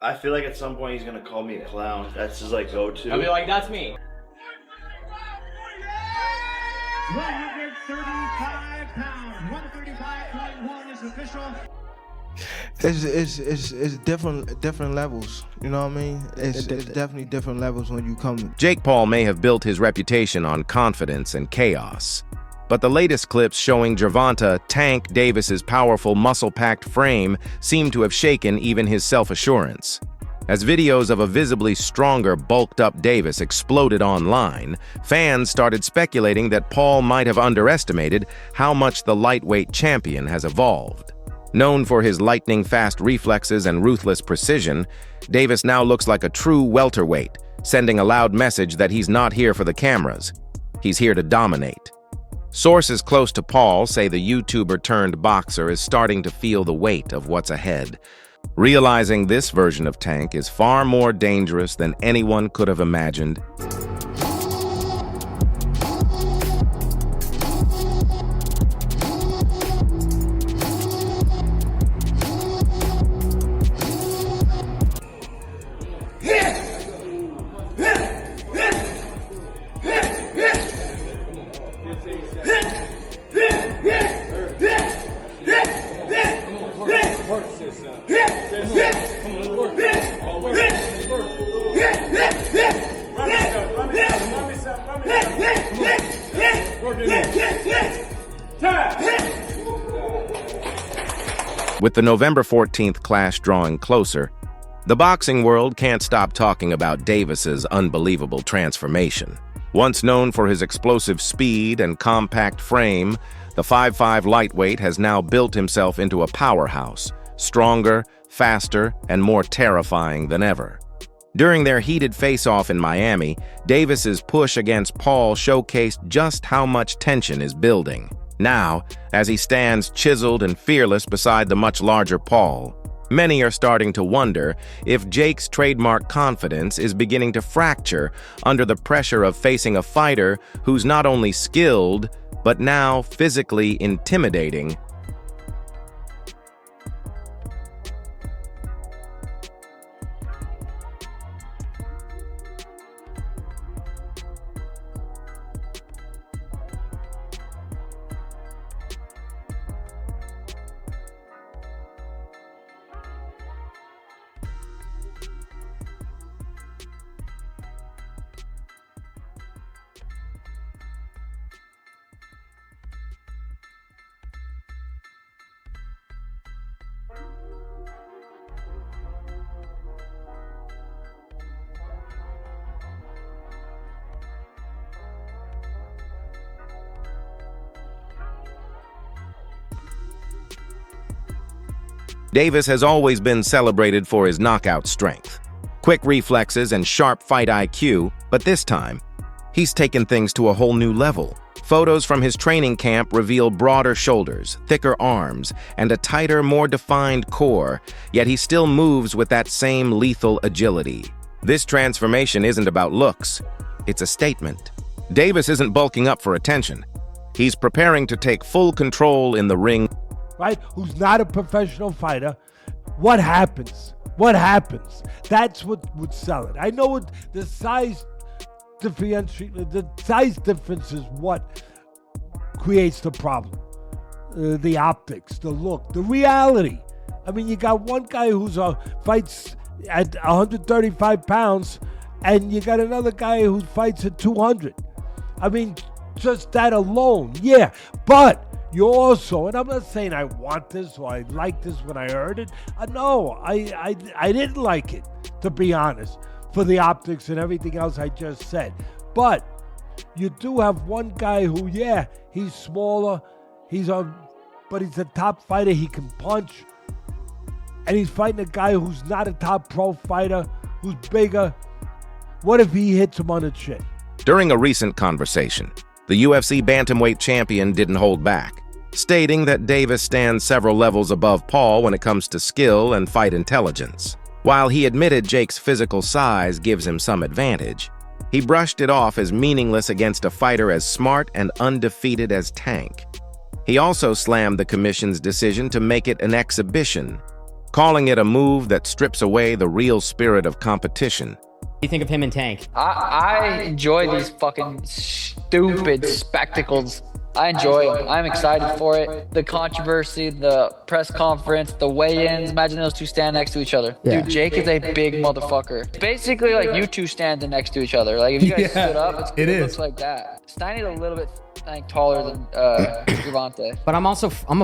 I feel like at some point he's gonna call me a clown. That's his like go-to. I'll be like, that's me. 135 pounds, 135.1 is official. It's different levels. You know what I mean? It's definitely different levels when you come. Jake Paul may have built his reputation on confidence and chaos, but the latest clips showing Gervonta tank Davis's powerful, muscle-packed frame seem to have shaken even his self-assurance. As videos of a visibly stronger, bulked-up Davis exploded online, fans started speculating that Paul might have underestimated how much the lightweight champion has evolved. Known for his lightning-fast reflexes and ruthless precision, Davis now looks like a true welterweight, sending a loud message that he's not here for the cameras. He's here to dominate. Sources close to Paul say the YouTuber-turned-boxer is starting to feel the weight of what's ahead, realizing this version of Tank is far more dangerous than anyone could have imagined. With the November 14th clash drawing closer, the boxing world can't stop talking about Davis's unbelievable transformation. Once known for his explosive speed and compact frame, the 5'5" lightweight has now built himself into a powerhouse, stronger, faster, and more terrifying than ever. During their heated face-off in Miami, Davis's push against Paul showcased just how much tension is building. Now, as he stands chiseled and fearless beside the much larger Paul, many are starting to wonder if Jake's trademark confidence is beginning to fracture under the pressure of facing a fighter who's not only skilled, but now physically intimidating. Davis has always been celebrated for his knockout strength, quick reflexes, and sharp fight IQ, but this time, he's taken things to a whole new level. Photos from his training camp reveal broader shoulders, thicker arms, and a tighter, more defined core, yet he still moves with that same lethal agility. This transformation isn't about looks, it's a statement. Davis isn't bulking up for attention. He's preparing to take full control in the ring. Right? Who's not a professional fighter. What happens? What happens? That's what would sell it. I know what the size difference is what creates the problem. The optics, the look, the reality. I mean, you got one guy who's fights at 135 pounds, and you got another guy who fights at 200. I mean, just that alone, yeah. But you also, and I'm not saying I want this or I like this when I heard it. No, I didn't like it, to be honest, for the optics and everything else I just said. But you do have one guy who, yeah, he's smaller, but he's a top fighter. He can punch, and he's fighting a guy who's not a top pro fighter, who's bigger. What if he hits him on the chin? During a recent conversation, the UFC bantamweight champion didn't hold back, stating that Davis stands several levels above Paul when it comes to skill and fight intelligence. While he admitted Jake's physical size gives him some advantage, he brushed it off as meaningless against a fighter as smart and undefeated as Tank. He also slammed the commission's decision to make it an exhibition, calling it a move that strips away the real spirit of competition. What do you think of him and Tank? I enjoy these fucking stupid spectacles. I enjoy them. I'm excited for it. The controversy, the press conference, the weigh-ins. Imagine those two stand next to each other. Yeah. Dude, Jake is a big motherfucker. Basically, like you two standing next to each other. Like if you guys stood up, it looks like that. Steiny's a little bit taller than Gervonta. But I'm a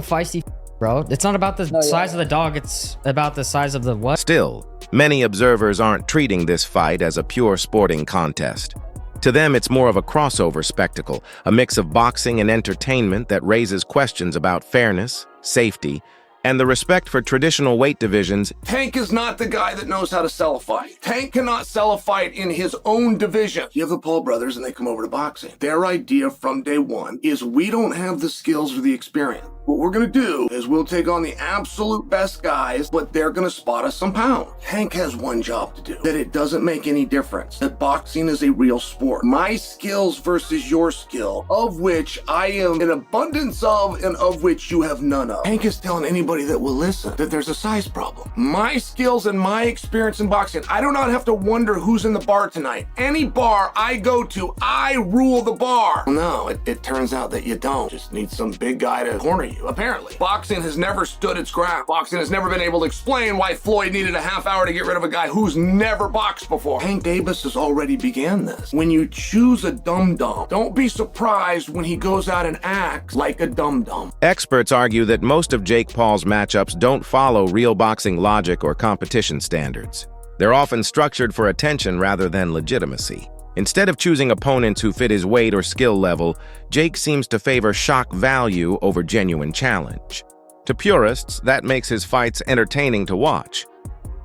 feisty bro. It's not about the size of the dog. It's about the size of the what? Still, many observers aren't treating this fight as a pure sporting contest. To them, it's more of a crossover spectacle, a mix of boxing and entertainment that raises questions about fairness, safety, and the respect for traditional weight divisions. Tank is not the guy that knows how to sell a fight. Tank cannot sell a fight in his own division. You have the Paul brothers and they come over to boxing. Their idea from day one is we don't have the skills or the experience. What we're gonna do is we'll take on the absolute best guys, but they're gonna spot us some pounds. Tank has one job to do, that it doesn't make any difference, that boxing is a real sport. My skills versus your skill, of which I am an abundance of and of which you have none of. Tank is telling anybody that will listen that there's a size problem. My skills and my experience in boxing, I do not have to wonder who's in the bar tonight. Any bar I go to, I rule the bar. No, it turns out that you don't. Just need some big guy to corner you. Apparently, boxing has never stood its ground. Boxing has never been able to explain why Floyd needed a half hour to get rid of a guy who's never boxed before. Tank Davis has already began this. When you choose a dum-dum, don't be surprised when he goes out and acts like a dum-dum. Experts argue that most of Jake Paul's matchups don't follow real boxing logic or competition standards. They're often structured for attention rather than legitimacy. Instead of choosing opponents who fit his weight or skill level, Jake seems to favor shock value over genuine challenge. To purists, that makes his fights entertaining to watch,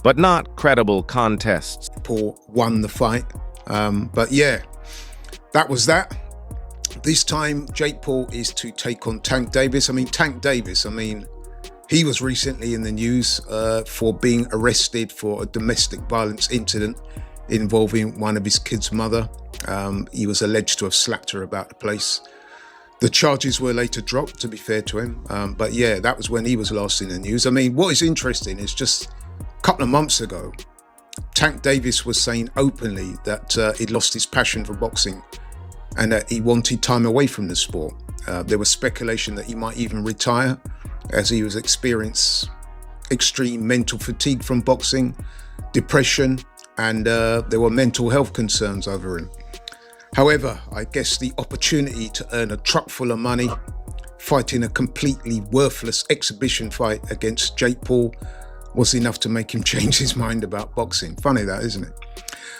but not credible contests. Paul won the fight, but yeah, that was that. This time, Jake Paul is to take on Tank Davis. Tank Davis, he was recently in the news for being arrested for a domestic violence incident involving one of his kids' mother. He was alleged to have slapped her about the place. The charges were later dropped, to be fair to him. But yeah, that was when he was last in the news. What is interesting is just a couple of months ago, Tank Davis was saying openly that he'd lost his passion for boxing and that he wanted time away from the sport. There was speculation that he might even retire as he was experiencing extreme mental fatigue from boxing, depression, and there were mental health concerns over him. However, I guess the opportunity to earn a truck full of money, fighting a completely worthless exhibition fight against Jake Paul was enough to make him change his mind about boxing. Funny that, isn't it?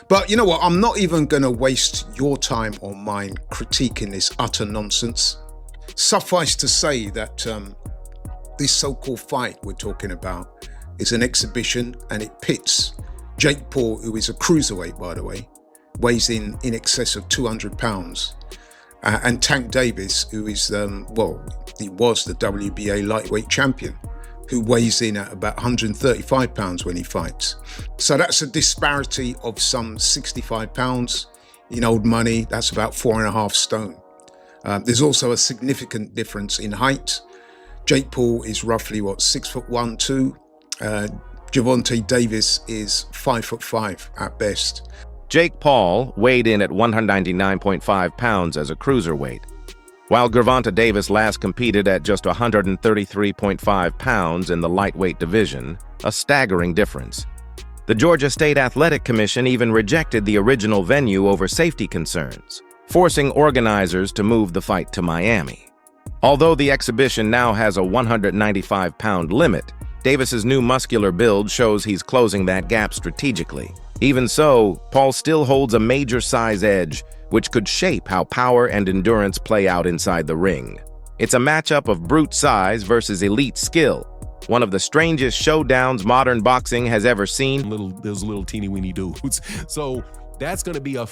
But you know what? I'm not even going to waste your time or mine critiquing this utter nonsense. Suffice to say that this so-called fight we're talking about is an exhibition, and it pits Jake Paul, who is a cruiserweight, by the way, weighs in excess of 200 pounds, and Tank Davis, who is, he was the WBA lightweight champion, who weighs in at about 135 pounds when he fights. So that's a disparity of some 65 pounds. In old money, that's about 4.5 stone. There's also a significant difference in height. Jake Paul is roughly, 6'1", 2. Gervonta Davis is 5'5" at best. Jake Paul weighed in at 199.5 pounds as a cruiserweight, while Gervonta Davis last competed at just 133.5 pounds in the lightweight division, a staggering difference. The Georgia State Athletic Commission even rejected the original venue over safety concerns, forcing organizers to move the fight to Miami. Although the exhibition now has a 195-pound limit, Davis's new muscular build shows he's closing that gap strategically. Even so, Paul still holds a major size edge, which could shape how power and endurance play out inside the ring. It's a matchup of brute size versus elite skill, one of the strangest showdowns modern boxing has ever seen. Those little teeny-weeny dudes. So that's going to be a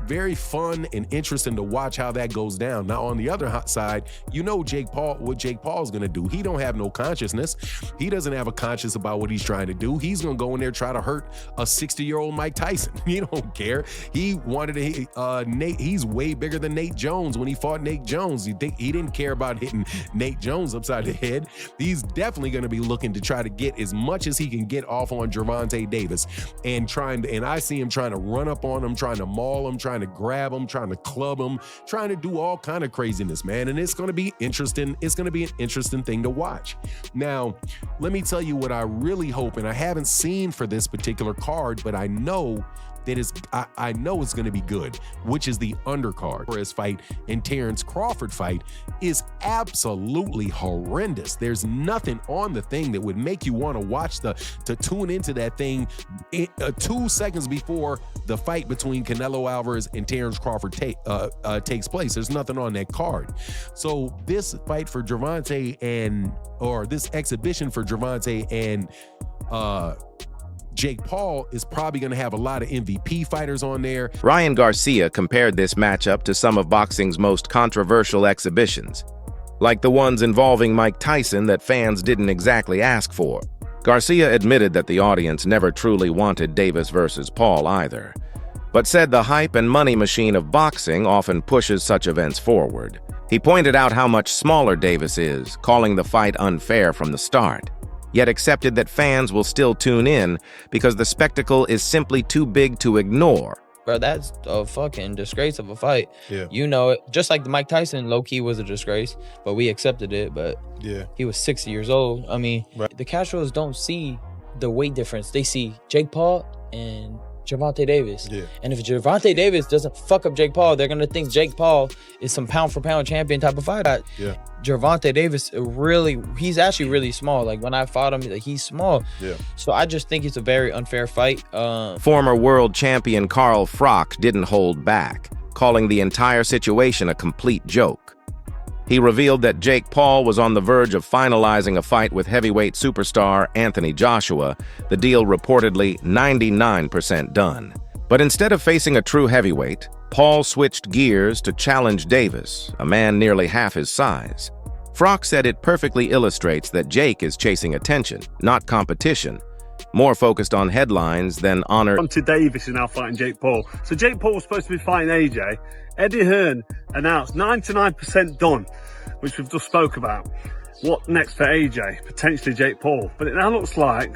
very fun and interesting to watch how that goes down. Now, on the other side, you know what Jake Paul's going to do. He don't have no consciousness. He doesn't have a conscience about what he's trying to do. He's going to go in there try to hurt a 60-year-old Mike Tyson. He don't care. He wanted to Nate. He's way bigger than Nate Jones when he fought Nate Jones. You think he didn't care about hitting Nate Jones upside the head? He's definitely going to be looking to try to get as much as he can get off on Gervonta Davis, and I see him trying to run up on him, trying to maul him, trying to grab him, trying to club him, trying to do all kind of craziness, man. And it's going to be interesting. It's going to be an interesting thing to watch. Now, let me tell you what I really hope, and I haven't seen for this particular card, but I know that I know it's going to be good, which is the undercard. His fight and Terence Crawford fight is absolutely horrendous. There's nothing on the thing that would make you want to watch to tune into that thing 2 seconds before the fight between Canelo Alvarez and Terence Crawford takes place. There's nothing on that card. So this fight for Gervonta or this exhibition for Gervonta and Jake Paul is probably going to have a lot of MVP fighters on there. Ryan Garcia compared this matchup to some of boxing's most controversial exhibitions, like the ones involving Mike Tyson that fans didn't exactly ask for. Garcia admitted that the audience never truly wanted Davis versus Paul either, but said the hype and money machine of boxing often pushes such events forward. He pointed out how much smaller Davis is, calling the fight unfair from the start, yet accepted that fans will still tune in because the spectacle is simply too big to ignore. Bro, that's a fucking disgrace of a fight. Yeah. You know it. Just like the Mike Tyson, low-key was a disgrace, but we accepted it, but yeah, he was 60 years old. I mean, the casuals don't see the weight difference. They see Jake Paul and Gervonta Davis. Yeah. And if Gervonta Davis doesn't fuck up Jake Paul, they're going to think Jake Paul is some pound-for-pound champion type of fighter. Yeah. Gervonta Davis, he's actually really small. Like, when I fought him, he's small. Yeah. So I just think it's a very unfair fight. Former world champion Carl Froch didn't hold back, calling the entire situation a complete joke. He revealed that Jake Paul was on the verge of finalizing a fight with heavyweight superstar Anthony Joshua, the deal reportedly 99% done. But instead of facing a true heavyweight, Paul switched gears to challenge Davis, a man nearly half his size. Froch said it perfectly illustrates that Jake is chasing attention, not competition, more focused on headlines than honor. Gervonta Davis is now fighting Jake Paul. So Jake Paul was supposed to be fighting AJ. Eddie Hearn announced 99% done, which we've just spoke about. What next for AJ? Potentially Jake Paul. But it now looks like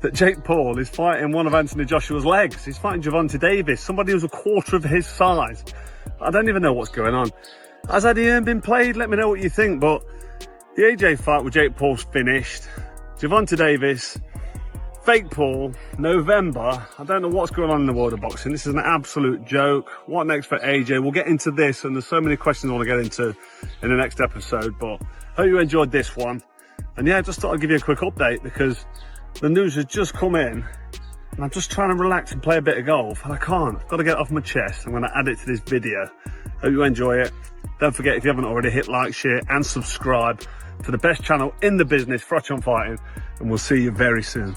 that Jake Paul is fighting one of Anthony Joshua's legs. He's fighting Gervonta Davis, somebody who's a quarter of his size. I don't even know what's going on. Has Eddie Hearn been played? Let me know what you think. But the AJ fight with Jake Paul's finished. Gervonta Davis, fake Paul, November. I don't know what's going on in the world of boxing. This is an absolute joke. What next for AJ? We'll get into this, and there's so many questions I want to get into in the next episode, but hope you enjoyed this one. And yeah, I just thought I'd give you a quick update because the news has just come in and I'm just trying to relax and play a bit of golf, and I can't. I've got to get it off my chest. I'm going to add it to this video. Hope you enjoy it. Don't forget, if you haven't already, hit like, share and subscribe to the best channel in the business, Froch on Fighting, and we'll see you very soon.